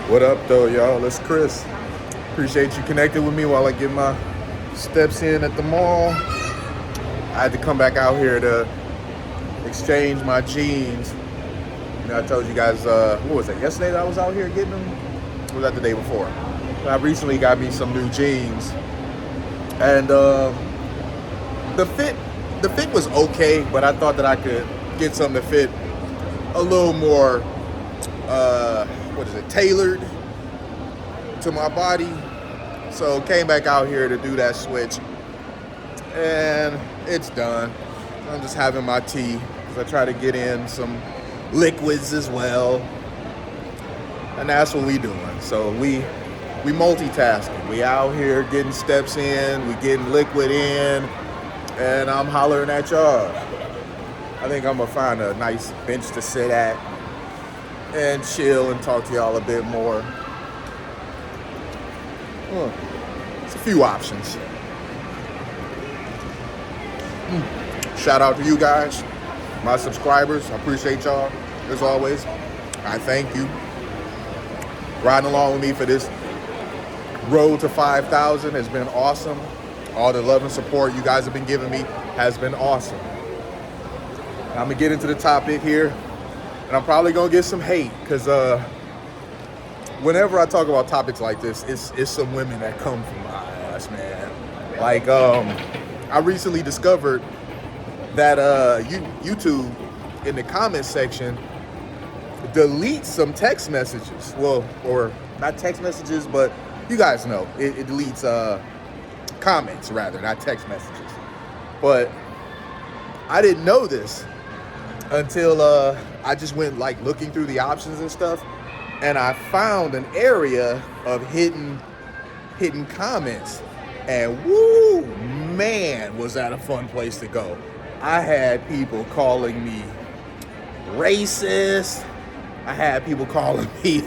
What up, though, y'all? It's Chris. Appreciate you connecting with me while I get my steps in at the mall. I had to come back out here to exchange my jeans. I told you guys, what was it, yesterday that I was out here getting them? Or was that the day before? I recently got me some new jeans. And the fit was okay, but I thought that I could get something to fit a little more, tailored to my body. So came back out here to do that switch, and it's done. I'm just having my tea because I try to get in some liquids as well, and that's what we doing. So we multitasking. We out here getting steps in, we getting liquid in, and I'm hollering at y'all. I think I'm gonna find a nice bench to sit at and chill and talk to y'all a bit more. It's a few options. Shout out to you guys, my subscribers. I appreciate y'all as always. I thank you. Riding along with me for this road to 5,000 has been awesome. All the love and support you guys have been giving me has been awesome. I'm gonna get into the topic here, and I'm probably gonna get some hate because whenever I talk about topics like this, it's some women that come from my ass, man. Like I recently discovered that YouTube in the comment section deletes some text messages. Well, or not text messages, but you guys know it deletes comments rather, not text messages. But I didn't know this until I just went like looking through the options and stuff, and I found an area of hidden comments, and woo, man, was that a fun place to go. I had people calling me racist. I had people calling me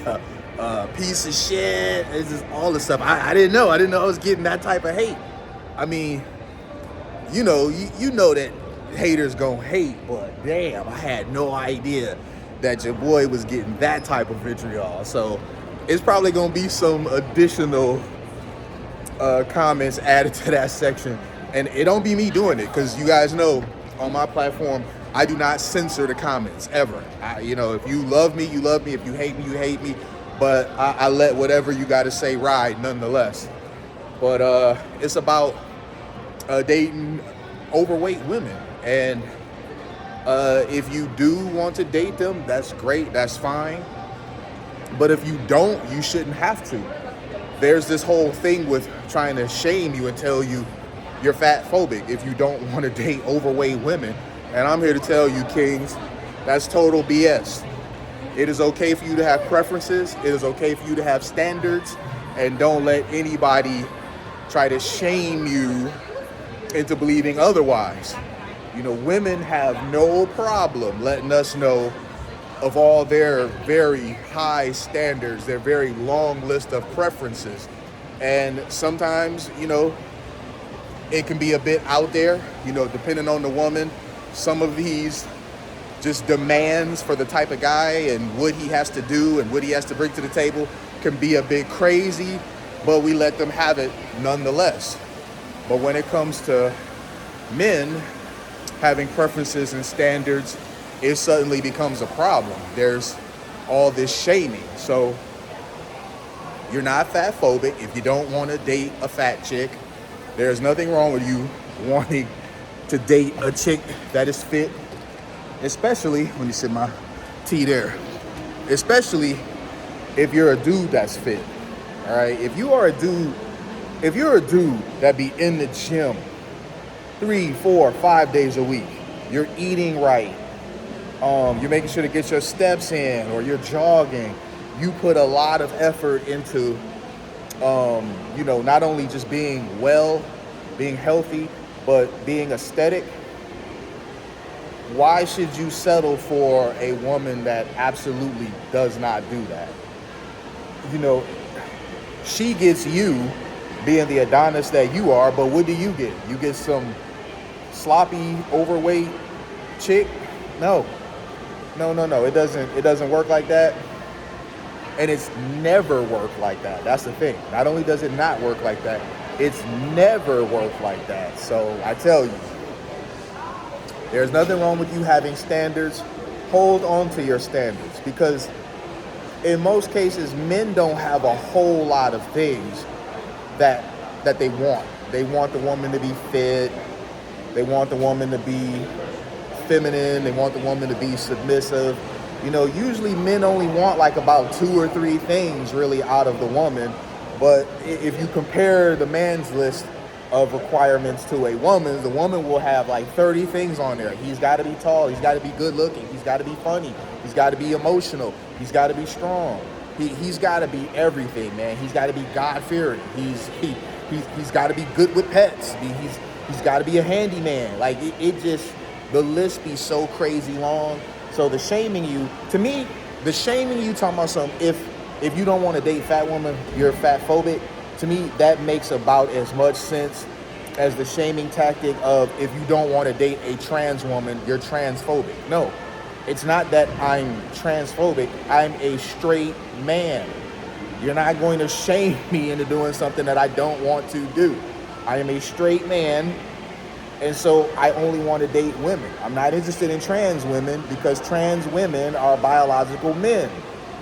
a piece of shit. It's just all the stuff. I didn't know. I was getting that type of hate. I mean, you know that haters gonna hate, but damn, I had no idea that your boy was getting that type of vitriol. So it's probably gonna be some additional comments added to that section, and it don't be me doing it, because you guys know on my platform I do not censor the comments ever. If you love me, you love me. If you hate me, you hate me. But I let whatever you got to say ride nonetheless. But it's about dating overweight women. And if you do want to date them, that's great, that's fine. But if you don't, you shouldn't have to. There's this whole thing with trying to shame you and tell you you're fatphobic if you don't want to date overweight women. And I'm here to tell you, kings, that's total BS. It is okay for you to have preferences. It is okay for you to have standards. And don't let anybody try to shame you into believing otherwise. Women have no problem letting us know of all their very high standards, their very long list of preferences. And sometimes, it can be a bit out there, depending on the woman. Some of these just demands for the type of guy and what he has to do and what he has to bring to the table can be a bit crazy, but we let them have it nonetheless. But when it comes to men having preferences and standards, it suddenly becomes a problem. There's all this shaming. So you're not fatphobic if you don't want to date a fat chick. There's nothing wrong with you wanting to date a chick that is fit, especially, let me sip my tea there, especially if you're a dude that's fit. All right, if you're a dude that be in the gym 3, 4, 5 days a week, you're eating right, you're making sure to get your steps in, or you're jogging, you put a lot of effort into not only just being well, being healthy, but being aesthetic. Why should you settle for a woman that absolutely does not do that? She gets you being the Adonis that you are, but what do you get? You get some sloppy, overweight chick? No. It doesn't work like that. And it's never worked like that. That's the thing. Not only does it not work like that, it's never worked like that. So I tell you, there's nothing wrong with you having standards. Hold on to your standards, because in most cases, men don't have a whole lot of things that they want. They want the woman to be fit. They want the woman to be feminine. They want the woman to be submissive. You know, usually men only want like about 2 or 3 things really out of the woman. But if you compare the man's list of requirements to a woman's, the woman will have like 30 things on there. He's got to be tall. He's got to be good looking. He's got to be funny. He's got to be emotional. He's got to be strong. He's got to be everything, man. He's got to be God-fearing. He's got to be good with pets. He's got to be a handyman. Like it just, the list be so crazy long. So the shaming you, to me, the shaming you talking about some, if you don't want to date fat woman, you're fatphobic. To me, that makes about as much sense as the shaming tactic of if you don't want to date a trans woman, you're transphobic. No, it's not that I'm transphobic. I'm a straight man. You're not going to shame me into doing something that I don't want to do. I am a straight man, and so I only want to date women. I'm not interested in trans women because trans women are biological men.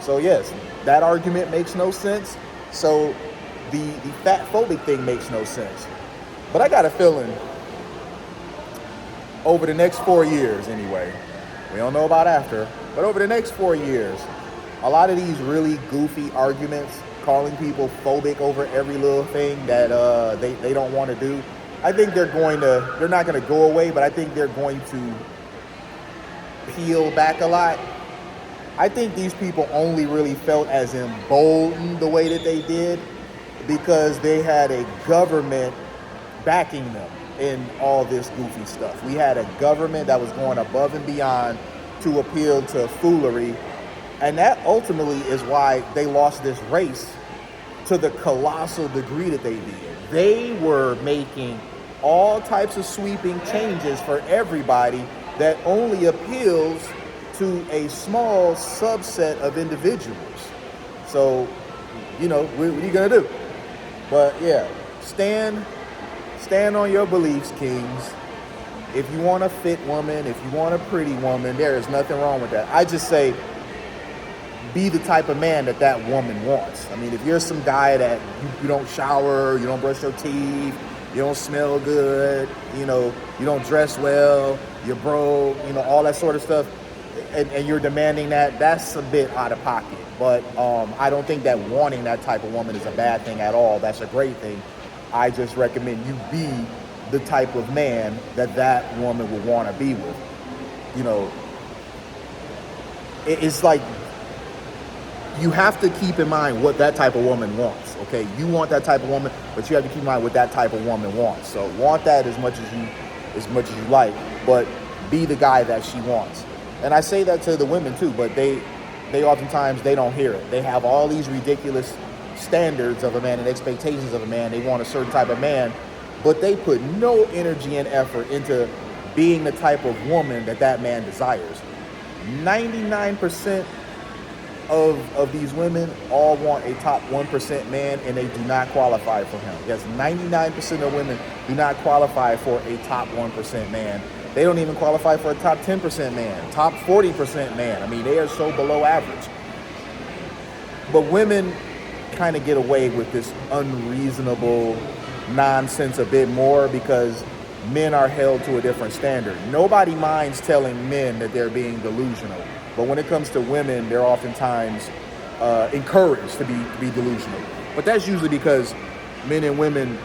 So yes, that argument makes no sense. So the fatphobic thing makes no sense. But I got a feeling over the next 4 years anyway, we don't know about after, but over the next 4 years, a lot of these really goofy arguments, calling people phobic over every little thing that they don't want to do, I think they're not going to go away, but I think they're going to peel back a lot. I think these people only really felt as emboldened the way that they did because they had a government backing them in all this goofy stuff. We had a government that was going above and beyond to appeal to foolery. And that ultimately is why they lost this race to the colossal degree that they did. They were making all types of sweeping changes for everybody that only appeals to a small subset of individuals. So, you know, what are you gonna do? But yeah, stand on your beliefs, kings. If you want a fit woman, if you want a pretty woman, there is nothing wrong with that. I just say, be the type of man that woman wants. I mean, if you're some guy that you don't shower, you don't brush your teeth, you don't smell good, you know, you don't dress well, you're broke, you know, all that sort of stuff, and you're demanding that's a bit out of pocket. But I don't think that wanting that type of woman is a bad thing at all. That's a great thing. I just recommend you be the type of man that woman would want to be with. You know, it's like, you have to keep in mind what that type of woman wants, okay? You want that type of woman, but you have to keep in mind what that type of woman wants. So want that as much as you like, but be the guy that she wants. And I say that to the women too, but they oftentimes, they don't hear it. They have all these ridiculous standards of a man and expectations of a man. They want a certain type of man, but they put no energy and effort into being the type of woman that man desires. 99% of these women all want a top 1% man, and they do not qualify for him. Yes, 99% of women do not qualify for a top 1% man. They don't even qualify for a top 10% man, top 40% man. I mean, they are so below average. But women kind of get away with this unreasonable nonsense a bit more because men are held to a different standard. Nobody minds telling men that they're being delusional. But when it comes to women, they're oftentimes encouraged to be delusional. But that's usually because men and women,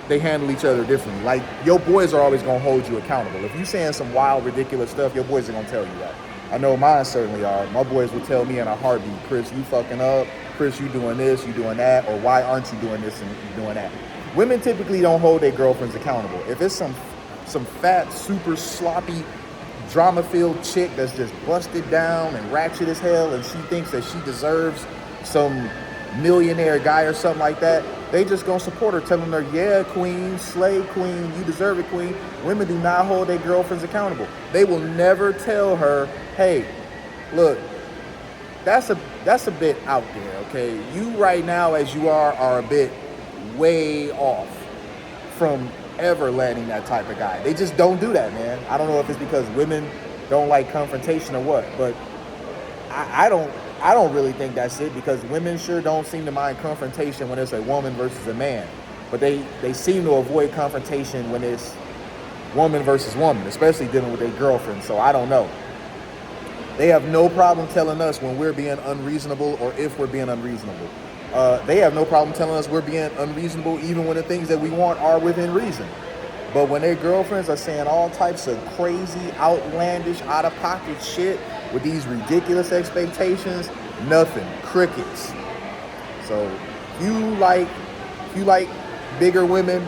they handle each other differently. Like, your boys are always going to hold you accountable. If you're saying some wild, ridiculous stuff, your boys are going to tell you that. I know mine certainly are. My boys will tell me in a heartbeat, Chris, you fucking up. Chris, you doing this, you doing that. Or why aren't you doing this and doing that? Women typically don't hold their girlfriends accountable. If it's some fat, super sloppy, drama-filled chick that's just busted down and ratchet as hell, and she thinks that she deserves some millionaire guy or something like that, they just gonna support her, telling her, yeah, queen, slay queen, you deserve it, queen. Women do not hold their girlfriends accountable. They will never tell her, hey, look, that's that's a bit out there, okay? You right now, as you are a bit way off from ever landing that type of guy. They just don't do that, man. I don't know if it's because women don't like confrontation or what, but I don't really think that's it, because women sure don't seem to mind confrontation when it's a woman versus a man. But they seem to avoid confrontation when it's woman versus woman, especially dealing with their girlfriend. So I don't know. They have no problem telling us when we're being unreasonable or if we're being unreasonable. They have no problem telling us we're being unreasonable even when the things that we want are within reason. But when their girlfriends are saying all types of crazy, outlandish, out-of-pocket shit with these ridiculous expectations, nothing. Crickets. So if you like bigger women,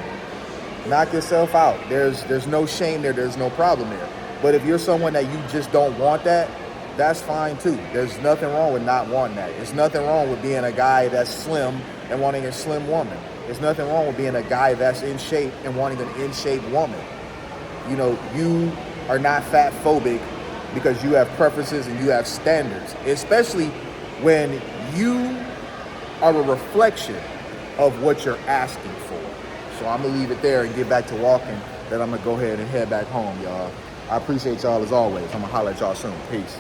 knock yourself out. There's no shame there. There's no problem there. But if you're someone that you just don't want that, that's fine too. There's nothing wrong with not wanting that. There's nothing wrong with being a guy that's slim and wanting a slim woman. There's nothing wrong with being a guy that's in shape and wanting an in-shape woman. You know, you are not fatphobic because you have preferences and you have standards, especially when you are a reflection of what you're asking for. So I'm gonna leave it there and get back to walking. Then I'm gonna go ahead and head back home, y'all. I appreciate y'all as always. I'm gonna holler at y'all soon. Peace.